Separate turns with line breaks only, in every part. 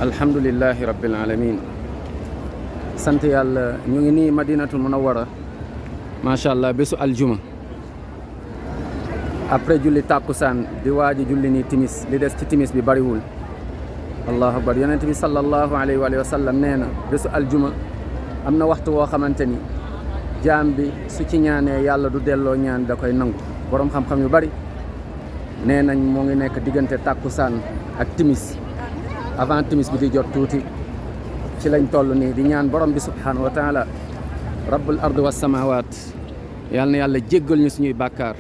alhamdulillahi rabbil alamin sant yàlla ñu ngi nii madinatul munawwara macha allah bésu aljuma après julli tàkkusaan di waaji julli nii timis li des ci timis bi bariwul allahu akbar yonent bi sallallahu alayhi wa sallam nee na bésu aljuma am na waxtu woo xamante ni jaam bi su ci ñaanee yàlla du delloo ñaan da koy nangu borom xam-xam yu bari nee nañ moo ngi nekk diggante tàkkusaan ak timis avant timis bi di jot tuuti ci lañ toll nii di ñaan borom bi subhanahu wa taala rabbul ard was samawat yal na yàlla jéggal ñu suñuy bàkkaar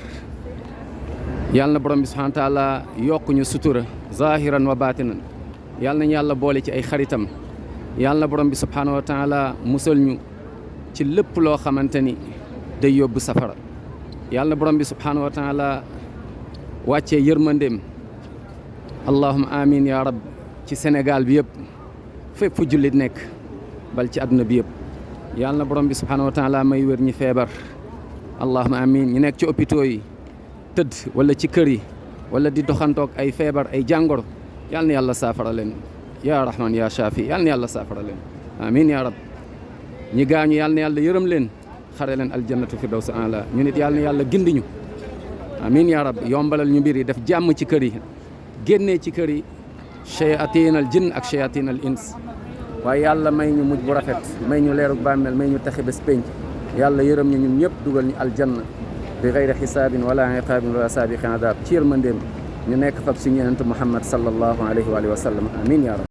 yal na borom bi subhanahu wa taala yokk ñu sutura zahiran wa batinan yal nañu yàlla boole ci ay xaritam yal na borom bi subhanahu wa taala musal ñu ci lépp loo xamante ni day yóbbu safara yal na borom bi subhanahu wa taala wàccee yërmandeem allahumma amin ya rab ci Sénégal bi yëpp fépp fu jullit nekk bal ci àdduna bi yëpp yàlla na borom bi subhanahu wa taala may wér ñi feebar allahumma amin ñi nekk ci hôpitaux yi tëdd wala ci kër yi wala di doxantoog ay feebar ay jàngoro yàlla na yàlla saafara leen ya rahman ya shafi yàlla na yàlla saafara leen amin ya rab ñi gaañu yàlla na yàlla yërëm leen xare leen aljannatu firdaws ala ñu nit yàlla na yàlla gindiñu amin ya rab yombalal ñu mbir yi def jàmm ci kër yi génnee ci kër yi shayatin al jinn ak shayatin al ins waaye yàlla may ñu mujj bu rafet may ñu leerug bàmmeel may ñu taxi bés pénc yàlla yërëm ñu ñun ñëpp dugal ñu aljanna bi gayri xisaabin wala iqaabin wala saabiqin adab ci yërmandeem ñu nekk fak suñu yonent Muhammad sallallahu alayhi wa sallam amin ya rab